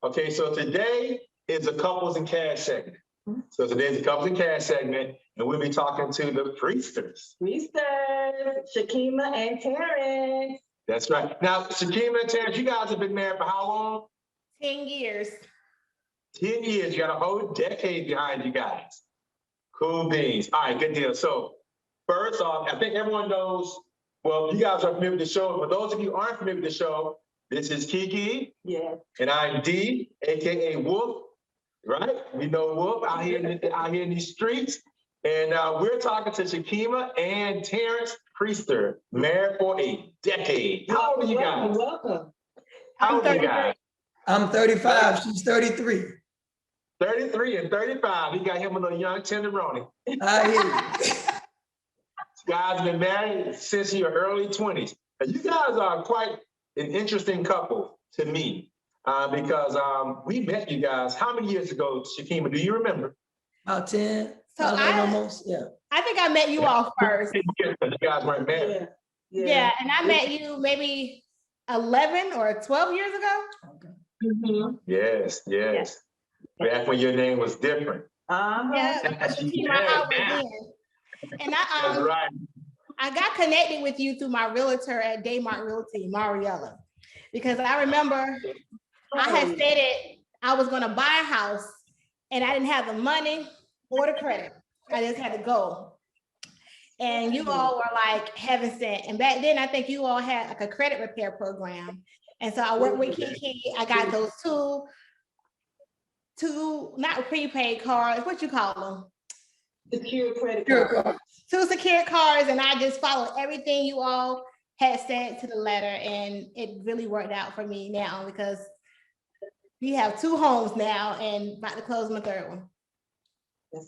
Okay, so today is a couples and cash segment. So today's a couples and cash segment, and we'll be talking to the priesters. Shakeema and Terrence. That's right. Now, Shakeema and Terrence, you guys have been married for how long? 10 years. 10 years. You got a whole decade behind you guys. Cool beans. All right, good deal. So first off, I think everyone knows, well, you guys are familiar with the show. For those of you who aren't familiar with the show, this is Kiki. Yeah. And I'm D, AKA Wolf, right? We know Wolf out here in these streets. And we're talking to Shakeema and Terrence Priester, married for a decade. How old are you guys? Welcome. How old are you guys? I'm 35, she's 33. 33 and 35. He got him a little young tenderoni. I hear you. This guy's been married since your early 20s. Now, you guys are quite an interesting couple to me because we met you guys how many years ago, Shakeema? Do you remember? About 10. So almost, yeah. I think I met you all first. You guys weren't married. Yeah, and I met you maybe 11 or 12 years ago. Okay. Mm-hmm. Yes. Back when your name was different. Yeah, Shakeema, I was then. And That's right. I got connected with you through my realtor at Daymart Realty, Mariella, because I remember I had stated I was going to buy a house and I didn't have the money or the credit. I just had to go. And you all were like heaven sent. And back then, I think you all had like a credit repair program. And so I worked with Kiki. I got those two not prepaid cards, what you call them? Secure credit card. 2 secured cards, and I just followed everything you all had said to the letter, and it really worked out for me now because we have 2 homes now and about to close my 3rd one.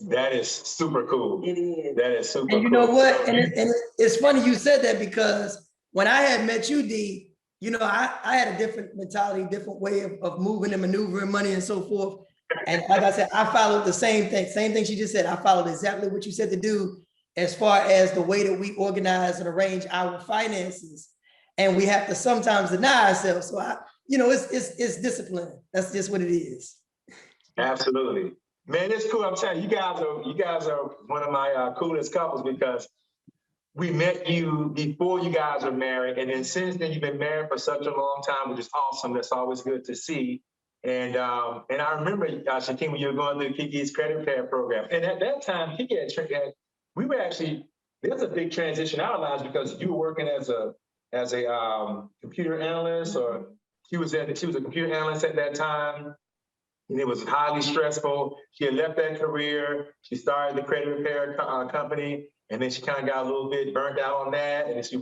That is super cool. It is. That is super cool. And you know what? And it's funny you said that because when I had met you, D, you know, I had a different mentality, different way of moving and maneuvering money and so forth. And like I said, I followed the same thing she just said. I followed exactly what you said to do as far as the way that we organize and arrange our finances. And we have to sometimes deny ourselves. So it's discipline. That's just what it is. Absolutely. Man, it's cool. I'm telling you, you guys are one of my coolest couples because we met you before you guys were married. And then since then, you've been married for such a long time, which is awesome. That's always good to see. And I remember, Shakeema, when you were going through Kiki's credit repair program. And at that time, Kiki there's a big transition in our lives because you were working as a computer analyst, or she was a computer analyst at that time. And it was highly stressful. She had left that career. She started the credit repair company. And then she kind of got a little bit burnt out on that. And then she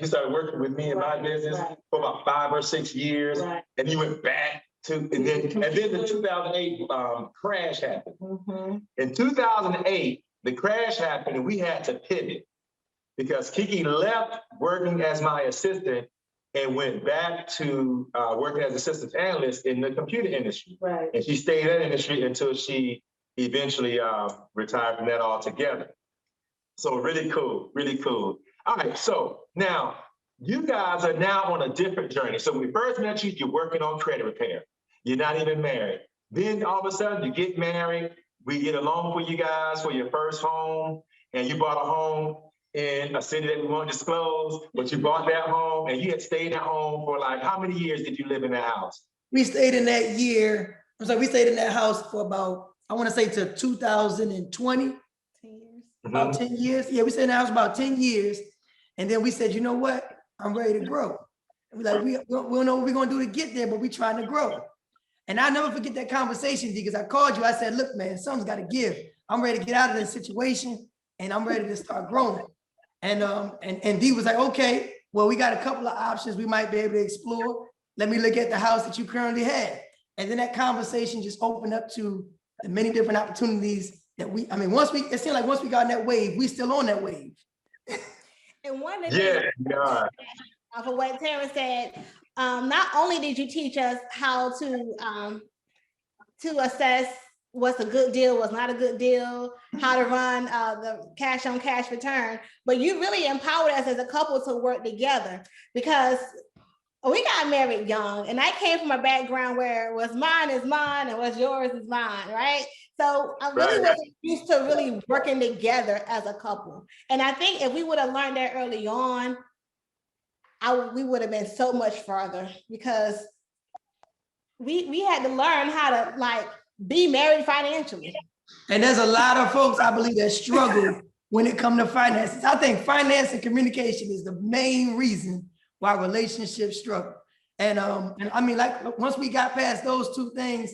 started working with me in my business for about 5 or 6 years. Right. And you went back to, and then the 2008 crash happened. Mm-hmm. In 2008, the crash happened and we had to pivot because Kiki left working as my assistant and went back to working as assistant analyst in the computer industry. Right. And she stayed in that industry until she eventually retired from that altogether. So really cool, really cool. All right, so now you guys are now on a different journey. So when we first met you, you're working on credit repair. You're not even married. Then all of a sudden you get married. We get a loan for you guys for your first home, and you bought a home in a city that we won't disclose, but you bought that home and you had stayed at home for like, how many years did you live in that house? We stayed in that we stayed in that house for about, I want to say to 2020. 10 years. About 10 years. Yeah, we stayed in the house about 10 years. And then we said, you know what? I'm ready to grow. And we're like, we don't know what we're going to do to get there, but we're trying to grow. And I'll never forget that conversation because I called you. I said, look, man, something's got to give. I'm ready to get out of this situation and I'm ready to start growing. And D was like, okay, well, we got a couple of options we might be able to explore. Let me look at the house that you currently have. And then that conversation just opened up to the many different opportunities that it seemed like once we got on that wave, we still on that wave. And one of the things for what Terrence said, not only did you teach us how to assess what's a good deal, what's not a good deal, how to run the cash on cash return, but you really empowered us as a couple to work together because we got married young, and I came from a background where what's mine is mine and what's yours is mine, right? So I really wasn't used to really working together as a couple. And I think if we would have learned that early on, we would have been so much farther, because we had to learn how to like be married financially. And there's a lot of folks, I believe, that struggle when it comes to finances. I think finance and communication is the main reason why relationships struggle. And I mean, like once we got past those two things,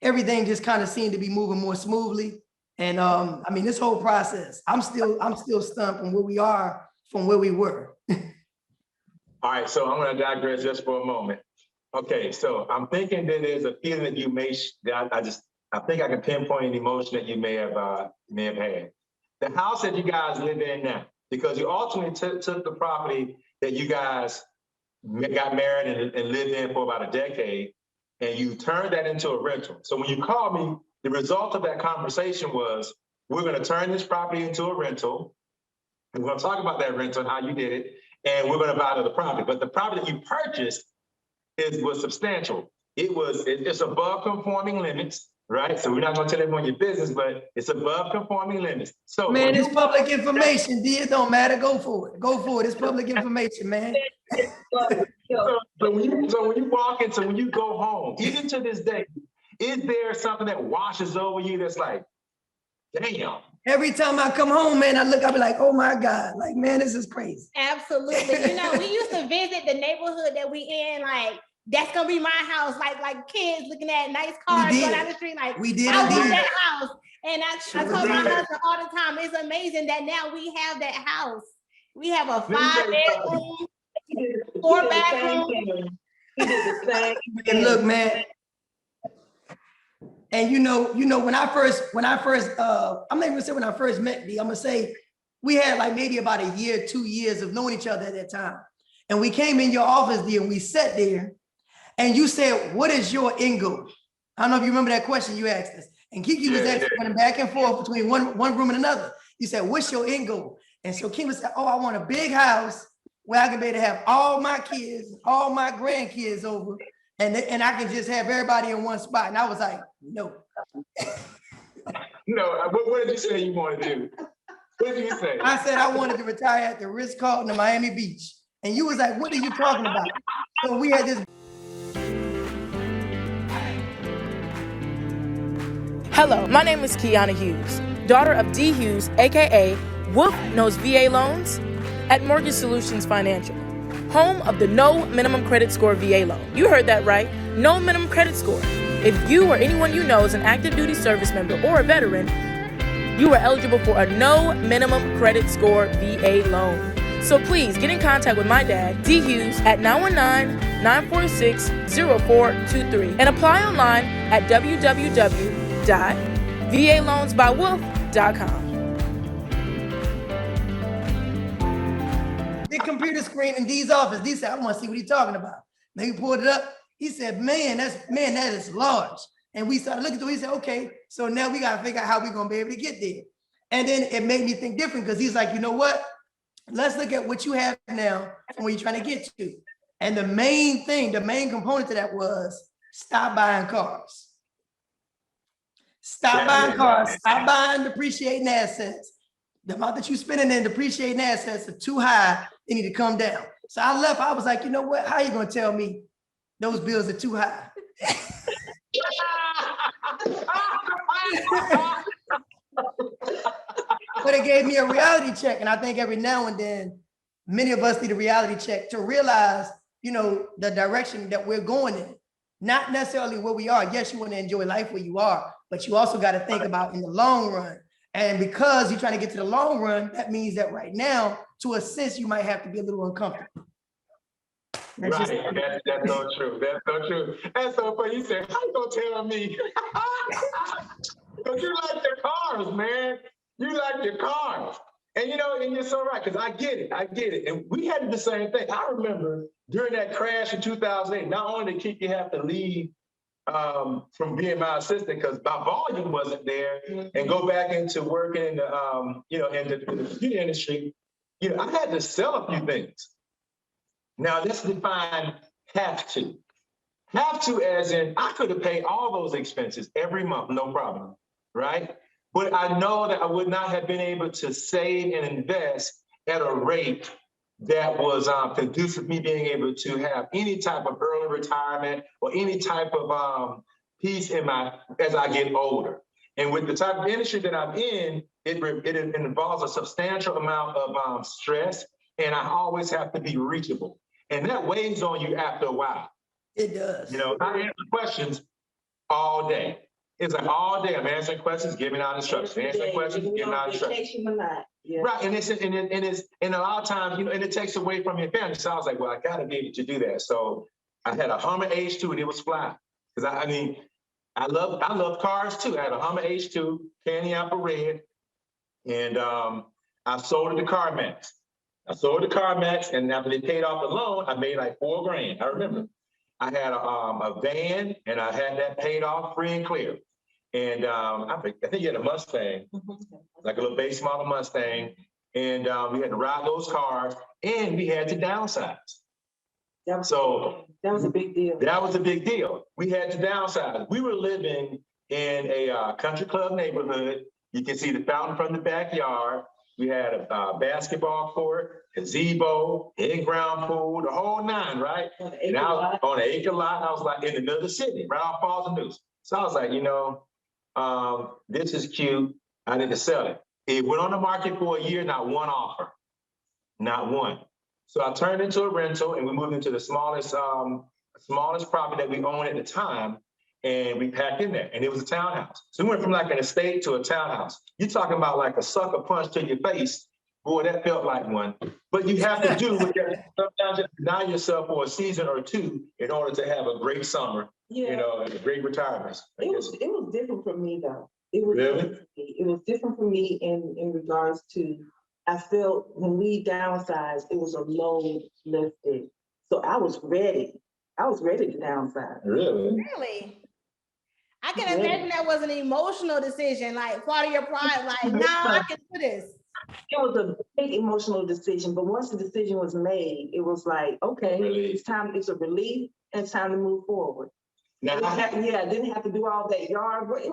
everything just kind of seemed to be moving more smoothly. And I mean, this whole process, I'm still stunned from where we are from where we were. All right, so I'm going to digress just for a moment. Okay, so I'm thinking that there's a feeling that you may, I think I can pinpoint an emotion that you may have had. The house that you guys live in now, because you ultimately took the property that you guys got married and lived in for about a decade, and you turned that into a rental. So when you called me, the result of that conversation was, we're going to turn this property into a rental. We're going to talk about that rental and how you did it, and we're going to buy another property. But the property that you purchased was substantial. It's above conforming limits, right? So we're not going to tell everyone your business, but it's above conforming limits. So man, it's public information. D, it don't matter. Go for it. Go for it. It's public information, man. So when you walk into, when you go home, even to this day, is there something that washes over you that's like, damn? Every time I come home, man, I be like, oh my God, like, man, this is crazy. Absolutely. You know, we used to visit the neighborhood that we in, like, that's gonna be my house, like kids looking at nice cars going down the street, like, we did. I want that house. And I told my husband all the time, it's amazing that now we have that house. We have a 5-bedroom, 4-bedroom. And look, man. And you know, when I first, I'm not even gonna say when I first met D, I'm gonna say we had like maybe about a year, 2 years of knowing each other at that time. And we came in your office, D, and we sat there, and you said, what is your end goal? I don't know if you remember that question you asked us. And Kiki was actually running back and forth between one room and another. You said, what's your end goal? And so Shakeema said, oh, I want a big house where I can be able to have all my kids, all my grandkids over, and I can just have everybody in one spot. And I was like, no. No, what did you say you wanted to do? What did you say? I said I wanted to retire at the Ritz-Carlton in Miami Beach. And you was like, what are you talking about? So we had this. Hello, my name is Kiana Hughes, daughter of D. Hughes, aka Wolf Knows VA Loans, at Mortgage Solutions Financial, home of the no minimum credit score VA loan. You heard that right, no minimum credit score. If you or anyone you know is an active duty service member or a veteran, you are eligible for a no minimum credit score VA loan. So please get in contact with my dad, D. Hughes, at 919-946-0423 and apply online at www.valoansbywolf.com. Big computer screen in D's office. D said, I want to see what he's talking about. Then he pulled it up. He said, that is large. And we started looking through it. He said, okay, so now we got to figure out how we're going to be able to get there. And then it made me think different, because he's like, you know what? Let's look at what you have now and what you're trying to get to. And the main component to that was stop buying cars. Stop buying cars. Stop buying depreciating assets. The amount that you're spending in depreciating assets are too high. They need to come down. So I left. I was like, you know what? How are you going to tell me those bills are too high? But it gave me a reality check. And I think every now and then, many of us need a reality check to realize, the direction that we're going in. Not necessarily where we are. Yes, you want to enjoy life where you are, but you also got to think about in the long run. And because you're trying to get to the long run, that means that right now, to a sense, you might have to be a little uncomfortable. That's so true. That's so true. That's so funny. You said, how you gonna tell me? Because you like your cars, man. You like your cars. And and you're so right, because I get it. And we had the same thing. I remember during that crash in 2008, not only did Kiki have to leave from being my assistant because my volume wasn't there, and go back into working in the in the computer industry, I had to sell a few things. Now let's define Have to. Have to, as in, I could have paid all those expenses every month, no problem, right? But I know that I would not have been able to save and invest at a rate that was conducive to me being able to have any type of early retirement or any type of peace in as I get older. And with the type of industry that I'm in, it involves a substantial amount of stress, and I always have to be reachable. And that weighs on you after a while. It does. You know, I answer questions all day. It's like all day I'm answering questions, giving out instructions, answering questions, giving out instructions. Yeah. Right, and a lot of times, you know, and it takes away from your family. So I was like, well, I gotta be able to do that. So I had a Hummer H2 and it was fly. Because I mean, I love cars too. I had a Hummer H2, candy apple red, and I sold it to CarMax. I sold it to CarMax, and after they paid off the loan, I made like $4,000. I remember. I had a van, and I had that paid off free and clear. And I think you had a Mustang, like a little base model Mustang, and we had to ride those cars, and we had to downsize. That was a big deal. That was a big deal. We had to downsize. We were living in a country club neighborhood. You can see the fountain from the backyard. We had a basketball court, gazebo, in-ground pool, the whole nine, right? On an acre lot, I was like in the middle of the city, right off Falls and News. So I was like, you know, this is cute. I need to sell it. It went on the market for a year, not one offer, not one. So I turned into a rental, and we moved into the smallest property that we owned at the time, and we packed in there, and it was a townhouse. So we went from like an estate to a townhouse. You're talking about like a sucker punch to your face. Boy, that felt like one. But you have to do with that. Sometimes you deny yourself for a season or two in order to have a great summer, you know, and a great retirement. It was different for me though. It was really? It was different for me in regards to, I felt when we downsized, it was a load lifted. So I was ready. I was ready to downsize. Really? Really? I can imagine that was an emotional decision, like part of your pride, like, no, I can do this. It was a big emotional decision, but once the decision was made, it was like, okay, it's time, it's a relief, and it's time to move forward. Now, I didn't have to do all that yard, but it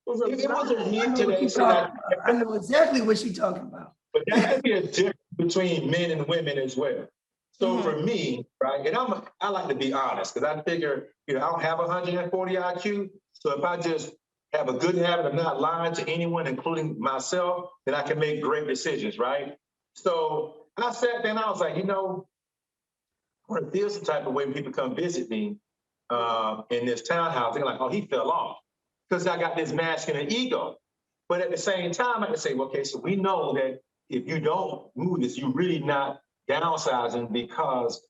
was a relief today. I know exactly what she's talking about. But that could be a difference between men and women as well. So for me, right, and I like to be honest, because I figure, you know, I don't have 140 IQ. So if I just have a good habit of not lying to anyone, including myself, then I can make great decisions, right? So I sat there and I was like, you know, I want to feel some type of way when people come visit me in this townhouse. They're like, oh, he fell off. Because I got this masculine ego. But at the same time, I can say, well, okay, so we know that if you don't move this, you're really not downsizing because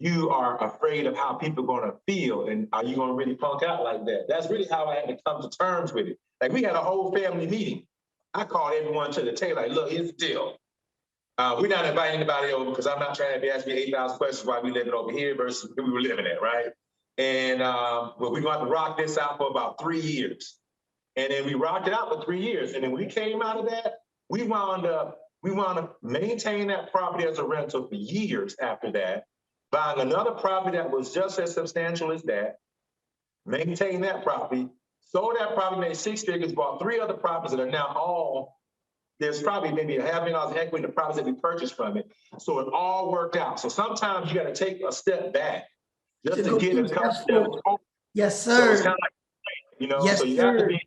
you are afraid of how people are going to feel, and are you going to really punk out like that? That's really how I had to come to terms with it. Like, we had a whole family meeting. I called everyone to the table, like, look, here's the deal. We're not inviting anybody over because I'm not trying to be asking me 8,000 questions while we living over here versus where we were living at, right? And well, we're going to rock this out for about 3 years. And then we rocked it out for 3 years. And then when we came out of that, we wound up maintaining that property as a rental for years after that, buying another property that was just as substantial as that, maintained that property, sold that property, made 6 figures, bought 3 other properties that are now all, there's probably maybe $500,000 equity in the properties that we purchased from it. So it all worked out. So sometimes you got to take a step back just to get a couple steps forward. Yes, So sir. it's kind of like, you know, yes, so you have to be,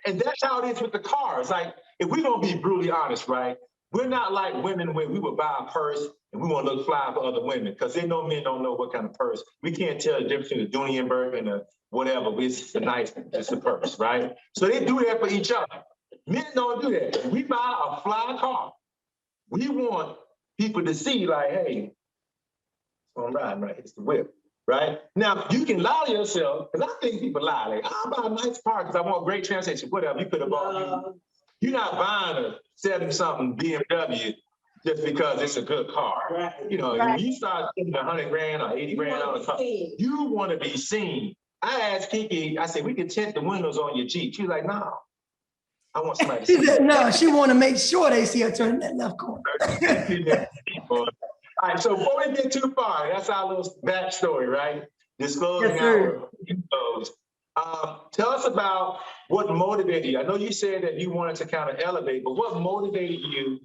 and that's how it is with the cars. Like, if we're going to be brutally honest, right? We're not like women where we would buy a purse and we want to look fly for other women because they know men don't know what kind of purse. We can't tell the difference between a Dunienberg and a whatever. It's a nice, just a purse, right? So they do that for each other. Men don't do that. We buy a fly car. We want people to see like, hey, so I'm riding right, it's the whip, right? Now, you can lie to yourself, because I think people lie. Like, I'll buy a nice car because I want great transportation, whatever. You could have bought, you're not buying a 70-something BMW just because it's a good car. Right. You know, Right. when you start spending $100,000 or $80,000 on a car, you want to be seen. I asked Kiki, I said, we can tint the windows on your Jeep. She's like, no, I want somebody to She see said, me. no, she want to make sure they see her turn that left corner. All right, so before we get too far, that's our little backstory, right? Disclosing Yes, sir. our infos. Tell us about what motivated you. I know you said that you wanted to kind of elevate, but what motivated you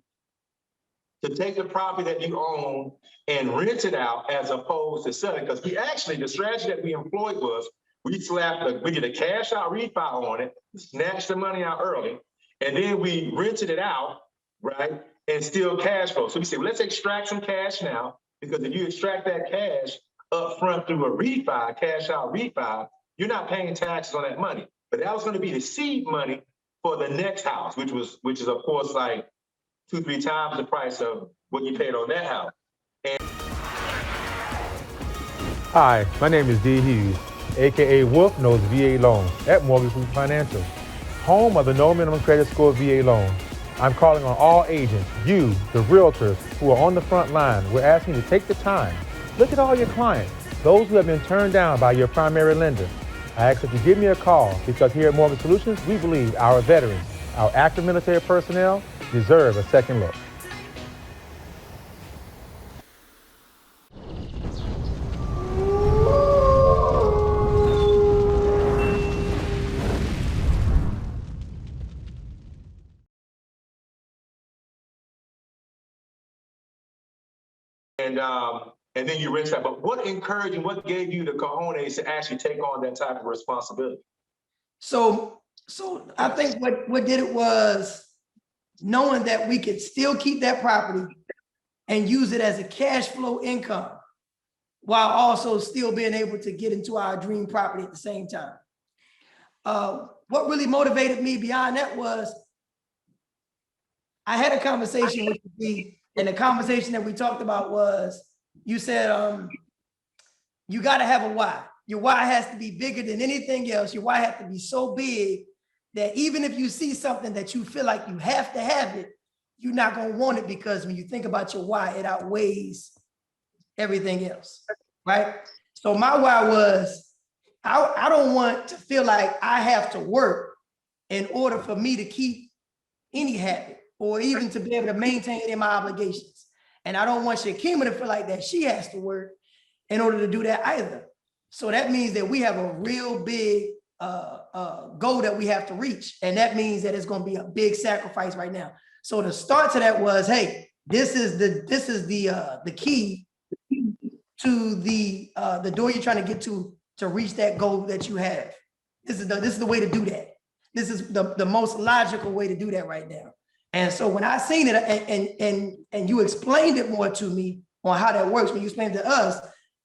to take the property that you own and rent it out as opposed to selling? Because we actually, the strategy that we employed was we did a cash out refi on it, snatched the money out early, and then we rented it out, right? And still cash flow. So we said, well, let's extract some cash now, because if you extract that cash up front through a refi, cash out refi, you're not paying taxes on that money. But that was going to be the seed money for the next house, which is of course like 2-3 times the price of what you paid on that house. Hi, my name is D. Hughes, aka Wolf Knows VA Loans at Mortgage Group Financial, home of the no minimum credit score VA loan. I'm calling on all agents, you, the realtors who are on the front line. We're asking you to take the time. Look at all your clients, those who have been turned down by your primary lender. I ask that you give me a call, because here at Mortgage Solutions, we believe our veterans, our active military personnel deserve a second look. And then you rent that. But what encouraged and what gave you the cojones to actually take on that type of responsibility? So I think what did it was knowing that we could still keep that property and use it as a cash flow income while also still being able to get into our dream property at the same time. What really motivated me beyond that was I had a conversation with you, and the conversation that we talked about was, you said, you got to have a why. Your why has to be bigger than anything else. Your why has to be so big that even if you see something that you feel like you have to have it, you're not going to want it, because when you think about your why, it outweighs everything else, right? So my why was, I don't want to feel like I have to work in order for me to keep any habit or even to be able to maintain any of my obligations. And I don't want Shakeema to feel like that she has to work in order to do that either. So that means that we have a real big goal that we have to reach. And that means that it's going to be a big sacrifice right now. So the start to that was, hey, this is the key to the door you're trying to get to reach that goal that you have. This is the way to do that. This is the most logical way to do that right now. And so when I seen it and you explained it more to me on how that works, when you explained it to us,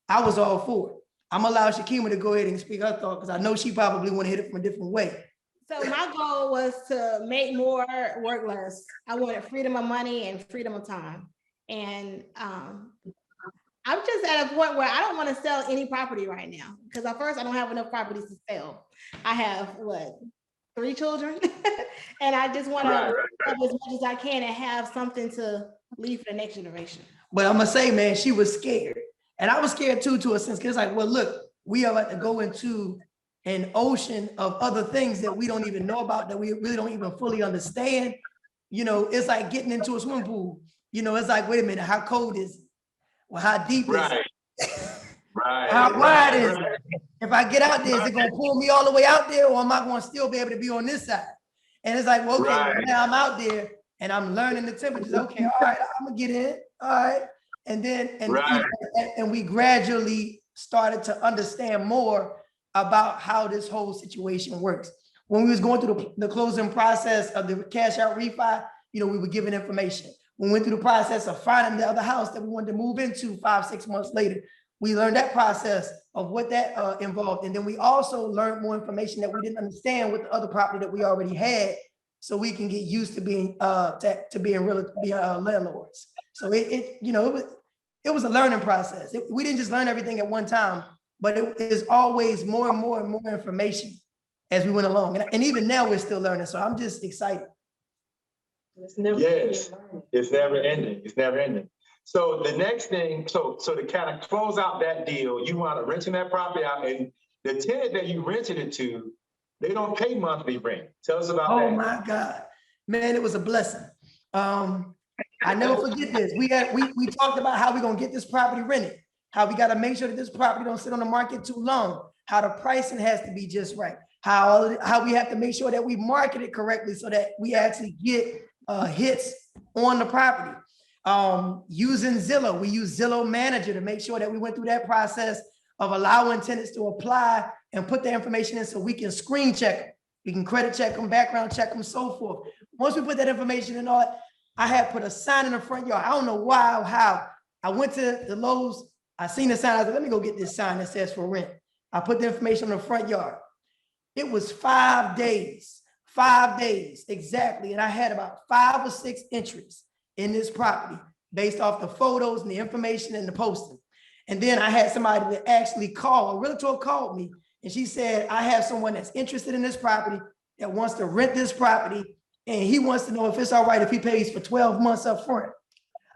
I was all for it. I'm gonna allow Shakeema to go ahead and speak her thought, because I know she probably want to hit it from a different way. So my goal was to make more, work less. I wanted freedom of money and freedom of time. And I'm just at a point where I don't want to sell any property right now, because at first I don't have enough properties to sell. I have 3 children, and I just want to have as much as I can and have something to leave for the next generation. But I'm gonna say, man, she was scared. And I was scared too, to a sense, because it's like, well, look, we are about to go into an ocean of other things that we don't even know about, that we really don't even fully understand. You know, it's like getting into a swimming pool. You know, it's like, wait a minute, how cold is it? Well, how deep is it? How wide is it? If I get out there, is it gonna pull me all the way out there, or am I gonna still be able to be on this side? And it's like, well, okay, now I'm out there and I'm learning the temperatures. Okay, all right, I'm gonna get in. All right. And then, and we gradually started to understand more about how this whole situation works. When we was going through the closing process of the cash out refi, you know, we were given information. When we went through the process of finding the other house that we wanted to move into 5-6 months later, we learned that process of what that involved. And then we also learned more information that we didn't understand with the other property that we already had, so we can get used to being landlords. So it was a learning process. We didn't just learn everything at one time, but it is always more and more and more information as we went along. And even now we're still learning. So I'm just excited. It's never ending. It's never ending. So the next thing, so to kind of close out that deal, you want to renting that property out, and the tenant that you rented it to, they don't pay monthly rent. Tell us about that. Oh my God, man, it was a blessing. I never forget this. We talked about how we're gonna get this property rented, how we gotta make sure that this property don't sit on the market too long, how the pricing has to be just right, how we have to make sure that we market it correctly so that we actually get hits on the property. Using Zillow, we use Zillow Manager to make sure that we went through that process of allowing tenants to apply and put their information in so we can screen check them. We can credit check them, background check them, so forth. Once we put that information in all that, I had put a sign in the front yard. I don't know why or how. I went to the Lowe's, I seen the sign, I was like, let me go get this sign that says for rent. I put the information on the front yard. It was 5 days exactly. And I had about 5 or 6 entries in this property based off the photos and the information and the posting. And then I had somebody that actually called, a realtor called me, and she said, I have someone that's interested in this property that wants to rent this property, and he wants to know if it's all right if he pays for 12 months up front.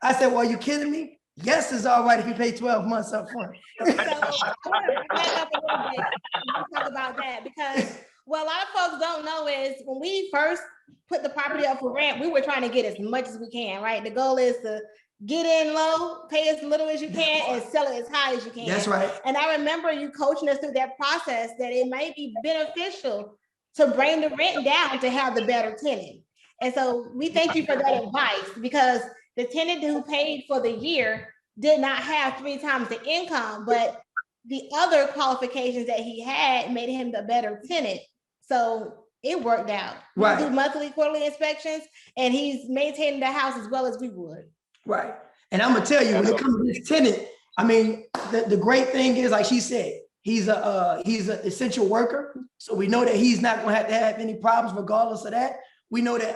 I said, well, are you kidding me? Yes, it's all right if you pay 12 months up front. So I want to back up a little bit and talk about that, because what a lot of folks don't know is when we first put the property up for rent, we were trying to get as much as we can, right? The goal is to get in low, pay as little as you can, and sell it as high as you can. That's right. And I remember you coaching us through that process that it might be beneficial to bring the rent down to have the better tenant. And so we thank you for that advice, because the tenant who paid for the year did not have 3 times the income, but the other qualifications that he had made him the better tenant. So it worked out. Right. We do monthly, quarterly inspections, and he's maintaining the house as well as we would. Right. And I'm gonna tell you, when it comes to this tenant, I mean, the great thing is, like she said, he's an essential worker. So we know that he's not gonna have to have any problems regardless of that. We know that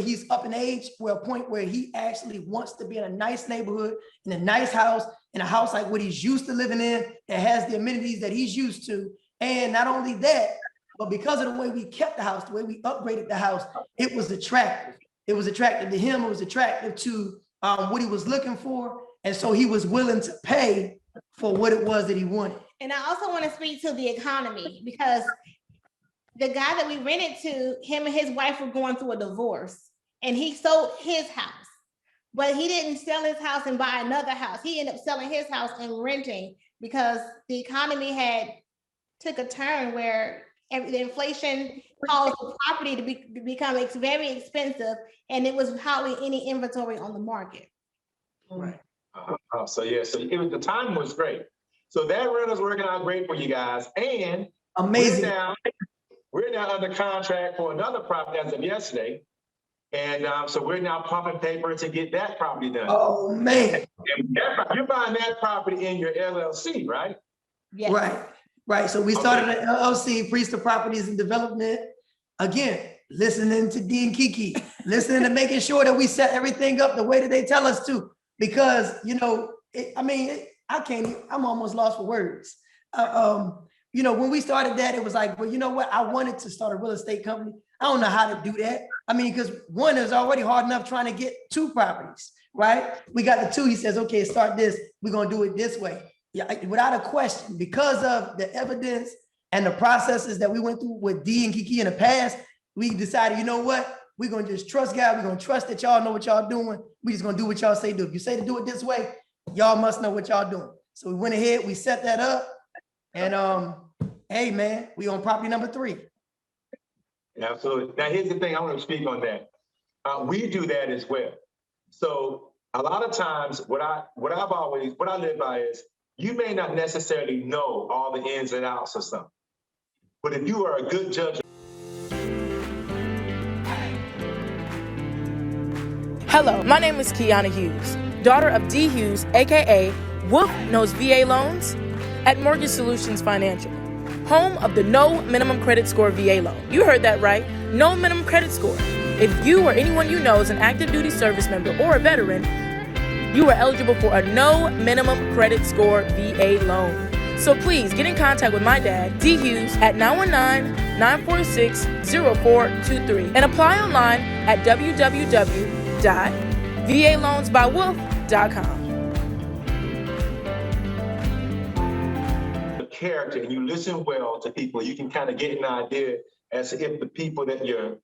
he's up in age, where a point where he actually wants to be in a nice neighborhood, in a nice house, in a house like what he's used to living in, that has the amenities that he's used to. And not only that, but because of the way we kept the house, the way we upgraded the house, it was attractive. It was attractive to him. It was attractive to what he was looking for. And so he was willing to pay for what it was that he wanted. And I also want to speak to the economy, because the guy that we rented to, him and his wife were going through a divorce, and he sold his house, but he didn't sell his house and buy another house. He ended up selling his house and renting, because the economy had took a turn where the inflation caused the property to become very expensive, and it was hardly any inventory on the market. Right. So the timing was great. So that rental's working out great for you guys, and amazing. We're now under contract for another property as of yesterday, and so we're now pumping paper to get that property done. Oh man! And you're buying that property in your LLC, right? Yes. Right. So we started an LLC, Priester Properties and Development. Again, listening to D and Kiki, listening to making sure that we set everything up the way that they tell us to. Because, I'm almost lost for words. When we started that, it was like, well, you know what? I wanted to start a real estate company. I don't know how to do that. I mean, because one is already hard enough trying to get 2 properties, right? We got the 2. He says, okay, start this. We're going to do it this way. Yeah, without a question, because of the evidence and the processes that we went through with D and Kiki in the past, we decided, you know what? We're going to just trust God. We're going to trust that y'all know what y'all doing. We're just going to do what y'all say do. If you say to do it this way, y'all must know what y'all doing. So we went ahead, we set that up, and hey man, we on property number 3. Absolutely. Now here's the thing, I want to speak on that. We do that as well. So a lot of times, what I live by is, you may not necessarily know all the ins and outs of something, but if you are a good judge. Hello, my name is Kiana Hughes, daughter of D. Hughes, aka Wolf Knows VA Loans, at Mortgage Solutions Financial, home of the no minimum credit score VA loan. You heard that right, no minimum credit score. If you or anyone you know is an active duty service member or a veteran, you are eligible for a no minimum credit score VA loan. So please get in contact with my dad, D. Hughes, at 919-946-0423 and apply online at www.valoansbywolf.com. Character, and you listen well to people, you can kind of get an idea as to if the people that you're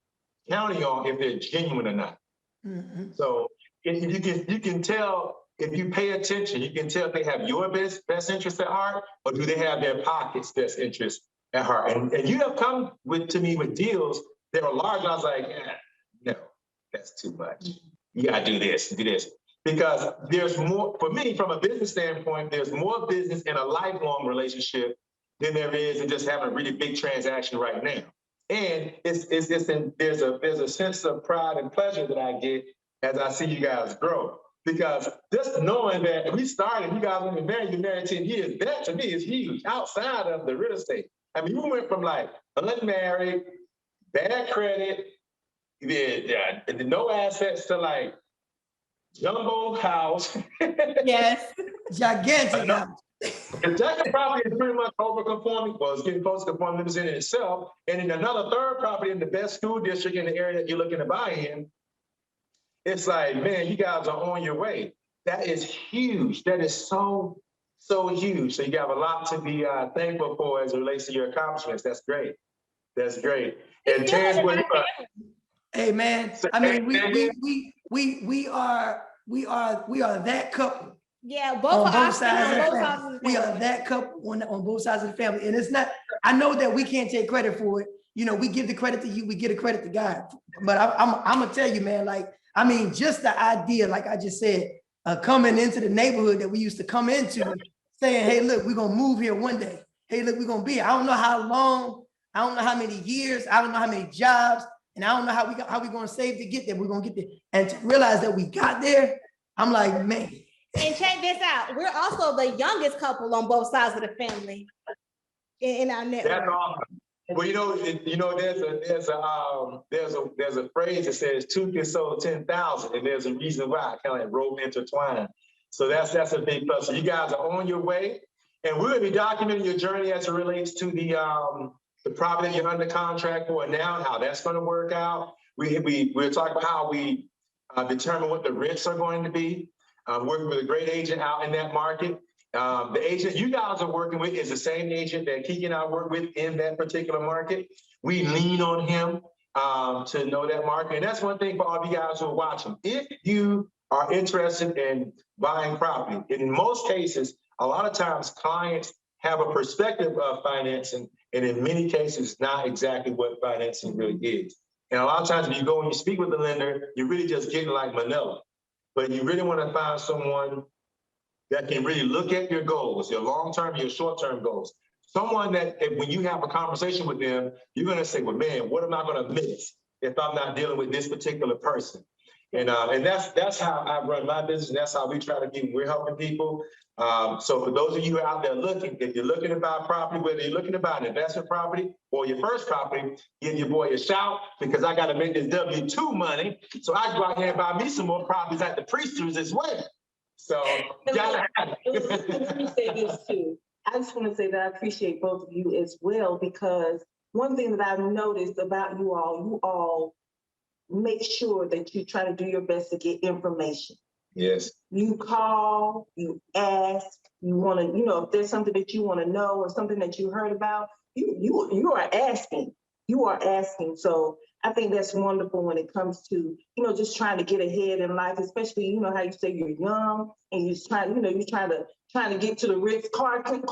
counting on, if they're genuine or not. Mhm. So you can tell if you pay attention, you can tell if they have your best interest at heart, or do they have their pocket's best interest at heart. And you have come to me with deals that are large, and I was like, no, that's too much. You gotta do this, do this. Because there's more, for me, from a business standpoint, there's more business in a lifelong relationship than there is in just having a really big transaction right now. And there's a sense of pride and pleasure that I get as I see you guys grow. Because just knowing that we started, you guys have been married, you're married 10 years, that to me is huge outside of the real estate. I mean, you went from like unmarried, bad credit, no assets to like jumbo house. Yes. Gigantic house. The second property is pretty much overconforming, well, it's getting close to conforming in itself. And in another third property in the best school district in the area that you're looking to buy in, it's like, man, you guys are on your way. That is huge. That is so huge. So you have a lot to be thankful for as it relates to your accomplishments. That's great. That's great. And Terrence, Hey man, I mean, we are that couple. Yeah, On both sides of the family. We are that couple on both sides of the family. And it's not, I know that we can't take credit for it. You know, we give the credit to you, we give the credit to God. But I'm gonna tell you, man, like, I mean, just the idea, like I just said, coming into the neighborhood that we used to come into, saying, hey, look, we're gonna move here one day. Hey, look, we're gonna be here. I don't know how long, I don't know how many years, I don't know how many jobs, and I don't know how we gonna save to get there. We're gonna get there. And to realize that we got there, I'm like, man. And check this out. We're also the youngest couple on both sides of the family in our network. That's awesome. Well, there's a phrase that says two can sow 10,000, and there's a reason why, kind of like rope intertwined. So that's a big plus. So you guys are on your way, and we're gonna be documenting your journey as it relates to the property that you're under contract for now, and how that's gonna work out. We're talking about how we determine what the rents are going to be. Working with a great agent out in that market. The agent you guys are working with is the same agent that Kiki and I work with in that particular market. We lean on him to know that market. And that's one thing for all of you guys who are watching. If you are interested in buying property, in most cases, a lot of times clients have a perspective of financing, and in many cases, not exactly what financing really is. And a lot of times when you go and you speak with the lender, you're really just getting like Manila. But you really want to find someone that can really look at your goals, your long-term, your short-term goals. Someone that when you have a conversation with them, you're going to say, well, man, what am I going to miss if I'm not dealing with this particular person? And that's how I run my business. And that's how we try to be. We're helping people. So for those of you out there looking, if you're looking to buy property, whether you're looking to buy an investment property or your first property, give your boy a shout, because I got to make this W-2 money so I can go out here and buy me some more properties at the Priesters as well. So you gotta have it. Let me say this too. I just want to say that I appreciate both of you as well, because one thing that I've noticed about you all make sure that you try to do your best to get information. Yes. You call, you ask, you want to, if there's something that you want to know or something that you heard about, you are asking. You are asking. So I think that's wonderful when it comes to, just trying to get ahead in life, especially, how you say you're young and you're trying, trying to get to the Ritz-Carlton.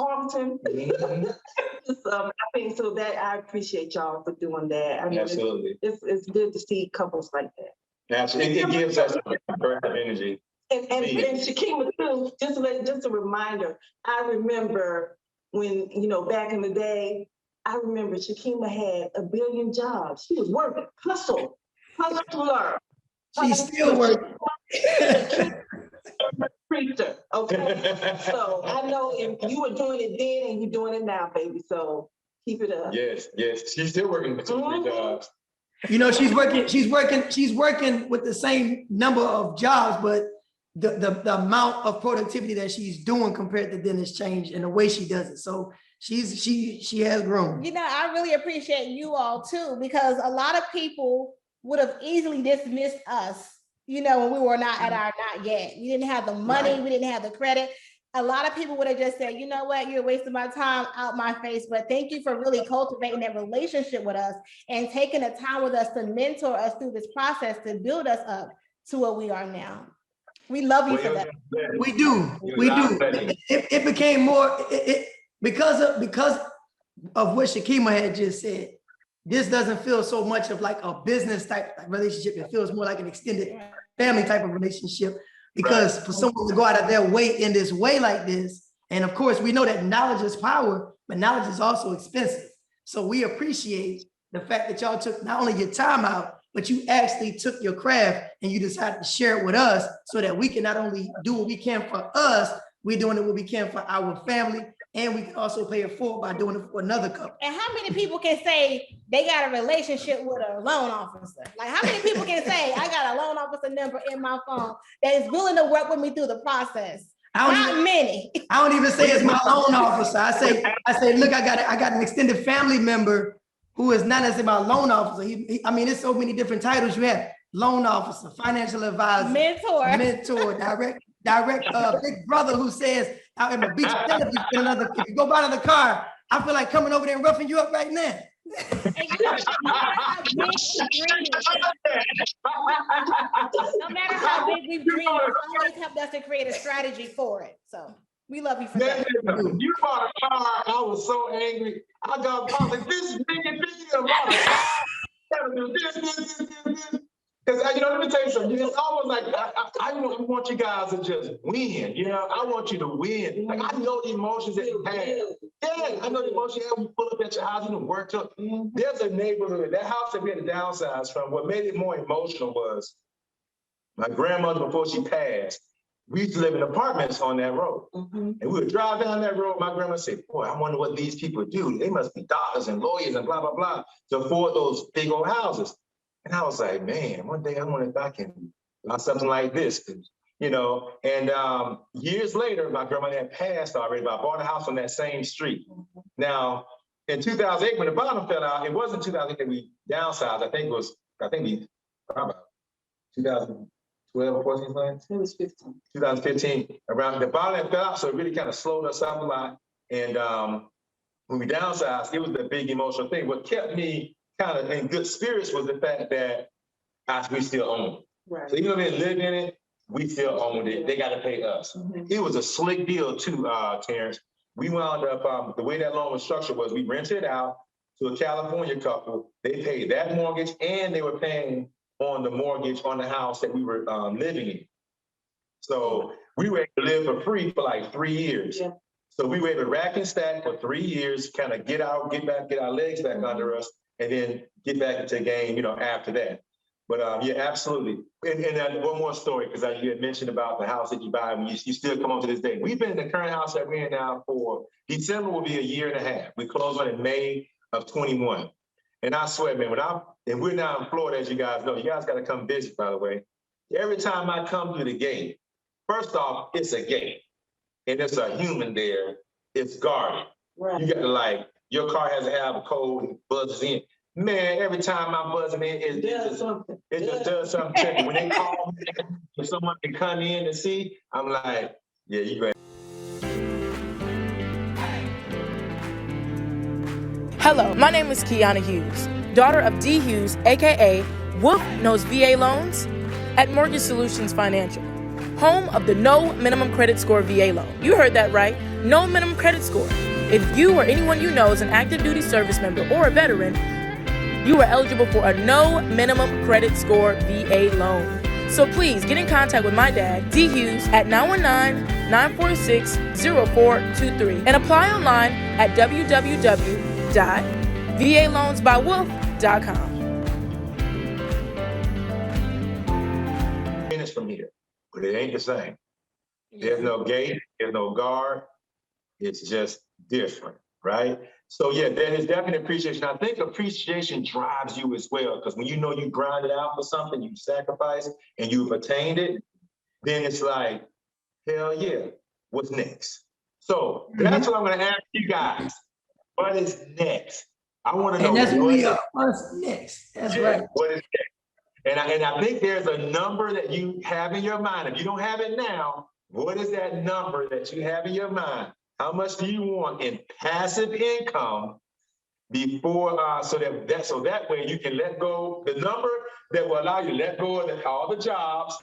I think so that I appreciate y'all for doing that. I mean, absolutely. It's good to see couples like that. Absolutely. It gives us a burst of energy. And Shakeema too, just a reminder, I remember when, back in the day, I remember Shakeema had 1 billion jobs. She was working, hustler. She's still working. Preacher, okay? So I know if you were doing it then and you're doing it now, baby, so keep it up. Yes, she's still working 2 or 3 jobs. She's working with the same number of jobs, but the amount of productivity that she's doing compared to then has changed, and the way she does it. So she has grown. I really appreciate you all too, because a lot of people would have easily dismissed us, when we were not at our not yet. We didn't have the money, right. We didn't have the credit. A lot of people would have just said, you know what, you're wasting my time, out my face. But thank you for really cultivating that relationship with us and taking the time with us to mentor us through this process to build us up to what we are now. We love you for that. We do. It became more because of what Shakeema had just said. This doesn't feel so much of like a business type relationship. It feels more like an extended family type of relationship. Because for someone to go out of their way in this way like this, and of course we know that knowledge is power, but knowledge is also expensive. So we appreciate the fact that y'all took not only your time out, but you actually took your craft and you decided to share it with us so that we can not only do what we can for us, we're doing it what we can for our family, and we can also pay it forward by doing it for another couple. And how many people can say they got a relationship with a loan officer? Like, how many people can say I got a loan officer number in my phone that is willing to work with me through the process? Not many. I don't even say it's my loan officer. I say, look, I got an extended family member who is not necessarily my loan officer. I mean, there's so many different titles you have: loan officer, financial advisor, mentor, direct big brother who says, out in the beach, if you go by another car, I feel like coming over there and roughing you up right now. No matter how big we dream, you always helped us to create a strategy for it. So we love you for that. You bought a car, I was so angry. I was like, this is big, about a car. Gotta do this. Because, let me tell you something. It's almost like I want you guys to just win. I want you to win. Like, I know the emotions that you have. Yeah, I know the emotions you have when you pull up at your house and work up. There's a neighborhood, that house that we had to downsize from. What made it more emotional was my grandmother, before she passed, we used to live in apartments on that road. And we would drive down that road. My grandma said, boy, I wonder what these people do. They must be doctors and lawyers and blah, blah, blah, to afford those big old houses. And I was like, man, one day I wonder if I can buy something like this, and years later, my grandma had passed already, but I bought a house on that same street. Now, in 2008, when the bottom fell out, it wasn't 2008 that we downsized. I think we about 2012 or 14, it was 15. 2015, around the bottom fell out, so it really kind of slowed us up a lot. And when we downsized, it was the big emotional thing. What kept me kind of in good spirits was the fact that we still own it. Right. So even though they lived in it, we still owned it. They got to pay us. It was a slick deal too, Terrence. We wound up, the way that loan was structured was we rented it out to a California couple. They paid that mortgage and they were paying on the mortgage on the house that we were living in. So we were able to live for free for like 3 years. Yeah. So we were able to rack and stack for 3 years, kind of get our legs back under us, and then get back into the game, after that. But yeah, absolutely. And one more story, because you had mentioned about the house that you buy, and you still come on to this day. We've been in the current house that we're in now for December will be a year and a half. We closed on in May of 21. And I swear, man, and we're now in Florida, as you guys know. You guys got to come visit, by the way. Every time I come through the gate, first off, it's a gate, and it's a human there. It's guarded. Right. You got to your car has to have a code and buzzes in. Man, every time I'm buzzing in, it just does something. When they call me, if someone can come in and see, I'm like, yeah, you ready. Hello, my name is Kiana Hughes, daughter of D. Hughes, aka Wolf Knows VA Loans, at Mortgage Solutions Financial, home of the No Minimum Credit Score VA loan. You heard that right, no minimum credit score. If you or anyone you know is an active duty service member or a veteran, you are eligible for a no minimum credit score VA loan. So please get in contact with my dad, D. Hughes, at 919-946-0423 and apply online at www.valoansbywolf.com. Minutes from here, but it ain't the same. There's no gate, there's no guard. It's just different, right? So yeah, there is definitely appreciation. I think appreciation drives you as well, because when you know you grind it out for something, you sacrifice and you've attained it, then it's like, hell yeah, what's next? So that's what I'm gonna ask you guys. What is next? I want to know. And that's what we are. What's next? That's right. What is next? And I think there's a number that you have in your mind. If you don't have it now, what is that number that you have in your mind? How much do you want in passive income before, so that way you can let go, the number that will allow you to let go of all the jobs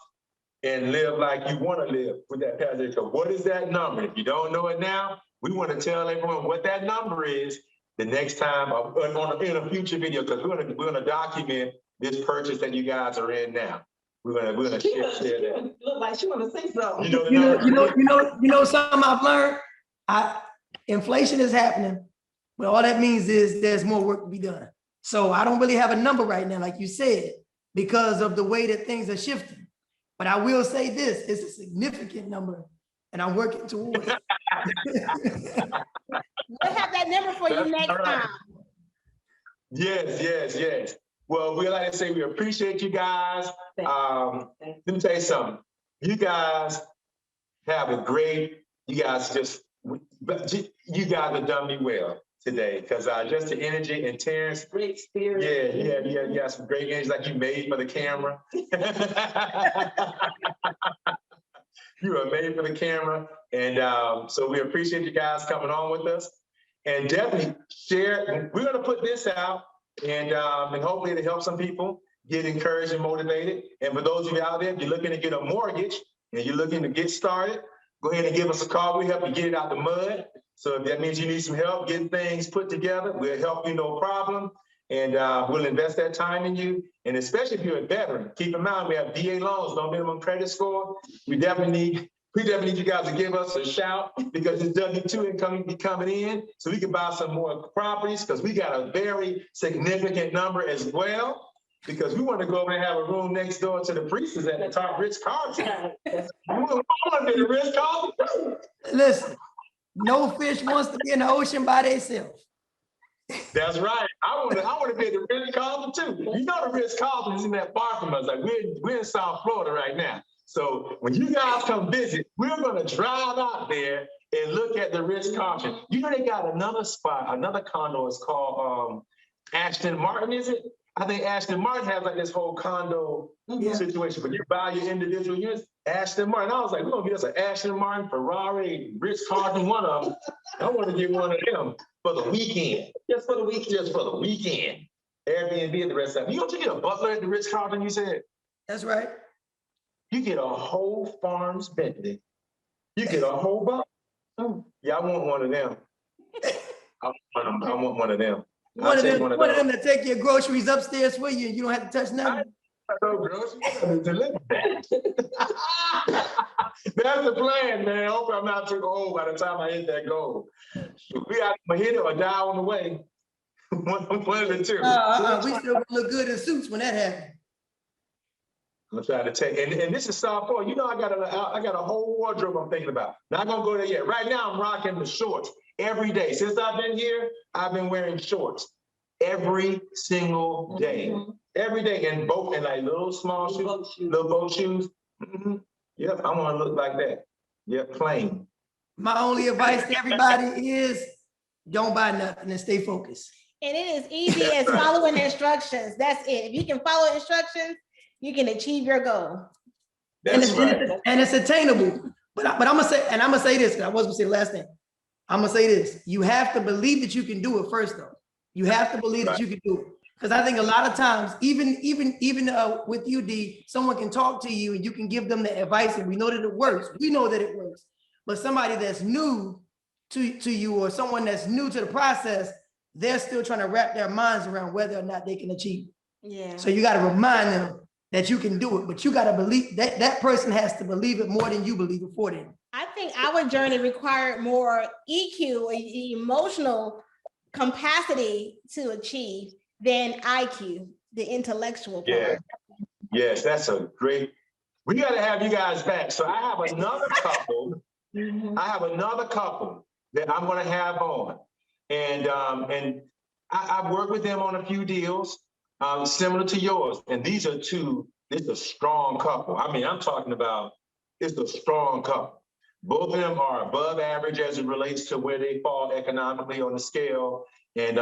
and live like you want to live with that passive income. What is that number? If you don't know it now, we want to tell everyone what that number is the next time in a future video, because we're gonna document this purchase that you guys are in now. We're gonna share that. Look like she want to say something. You know the number? You know something I've learned? Inflation is happening, but all that means is there's more work to be done. So I don't really have a number right now, like you said, because of the way that things are shifting. But I will say this, it's a significant number and I'm working towards it. We'll have that number for you next time. Yes. Well, we like to say we appreciate you guys. Let me tell you something. You guys have you guys have done me well today, because just the energy and Terrence. Great spirit. Yeah, you got some great energy like you made for the camera. You are made for the camera. And so we appreciate you guys coming on with us. And definitely share. We're gonna put this out and hopefully it'll help some people get encouraged and motivated. And for those of you out there, if you're looking to get a mortgage and you're looking to get started, go ahead and give us a call. We help you get it out the mud. So if that means you need some help getting things put together, we'll help you, no problem. And we'll invest that time in you. And especially if you're a veteran, keep in mind, we have VA loans, no minimum credit score. We definitely need you guys to give us a shout, because this W-2 income be coming in so we can buy some more properties, because we got a very significant number as well, because we want to go over and have a room next door to the priestess at the top Ritz-Carlton. We want to be the Ritz-Carlton. Listen, no fish wants to be in the ocean by themselves. That's right. I want to be at the Ritz-Carlton too. You know the Ritz-Carlton isn't that far from us. Like we're in South Florida right now. So when you guys come visit, we're gonna drive out there and look at the Ritz-Carlton. You know they got another spot, another condo is called Ashton Martin, is it? I think Ashton Martin has like this whole condo situation, but you buy your individual units. Ashton Martin, I was like, we're gonna get us an Ashton Martin, Ferrari, Ritz-Carlton, one of them. I want to get one of them for the weekend. Just for the weekend. Airbnb at the rest of it. You don't get a butler at the Ritz-Carlton, you said? That's right. You get a whole farm's Bentley. You get a whole butler. Yeah, I want one of them. I want one of them. One of them to take your groceries upstairs for you and you don't have to touch nothing. That's the plan, man. Hope I'm not too old by the time I hit that goal. We have to hit it or die on the way. One of the two. We still gonna look good in suits when that happens. I'm trying to take, and this is South Florida. You know, I got a whole wardrobe I'm thinking about. Not gonna go there yet. Right now, I'm rocking the shorts every day. Since I've been here, I've been wearing shorts every single day. Every day, and like little small shoes, little boat shoes. Yep, I want to look like that. Yep, plain. My only advice to everybody is don't buy nothing and stay focused. And it is easy as following instructions. That's it. If you can follow instructions, you can achieve your goal. That's right. And it's attainable. But I'm gonna say this, because I was gonna say the last thing. I'm gonna say this. You have to believe that you can do it first, though. You have to believe that you can do it. Because I think a lot of times, even with you, D, someone can talk to you and you can give them the advice, and we know that it works. We know that it works. But somebody that's new to you, or someone that's new to the process, they're still trying to wrap their minds around whether or not they can achieve it. Yeah. So you got to remind them that you can do it, but you got to believe that person has to believe it more than you believe it for them. I think our journey required more EQ, emotional capacity to achieve, than IQ, the intellectual part. Yeah. Yes, that's a great. We got to have you guys back. So I have another couple. I have another couple that I'm going to have on, and I've worked with them on a few deals similar to yours. And these are two. This is a strong couple. I mean, I'm talking about it's a strong couple. Both of them are above average as it relates to where they fall economically on the scale. And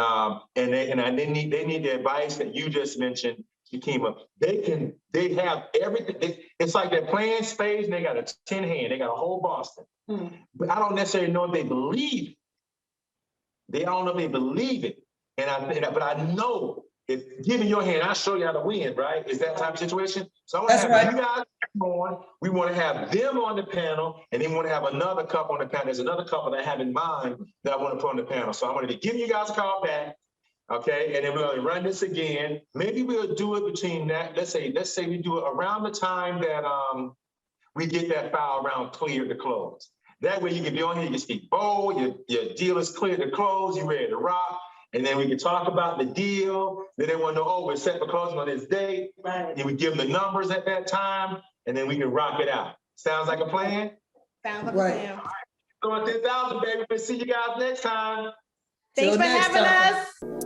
they need the advice that you just mentioned, Shakeema. They have everything. It's like they're playing spades and they got a 10 hand. They got a whole Boston. But I don't necessarily know if they believe it. I don't know if they believe it. But I know if giving your hand, I'll show you how to win, right? Is that type of situation? So I want to That's have right. you guys on. We want to have them on the panel, and then we want to have another couple on the panel. There's another couple that I have in mind that I want to put on the panel. So I wanted to give you guys a call back, okay? And then we're going to run this again. Maybe we'll do it between that. Let's say we do it around the time that we get that file round clear to close. That way you can be on here, you can speak bold, your deal is clear to close, you're ready to rock. And then we can talk about the deal. Then they want to know, oh, we're set for closing on this date. Right. And we give them the numbers at that time, and then we can rock it out. Sounds like a plan? Sounds like Right. a plan. So 10,000, baby. We'll see you guys next time. Thanks Till for next having time. us.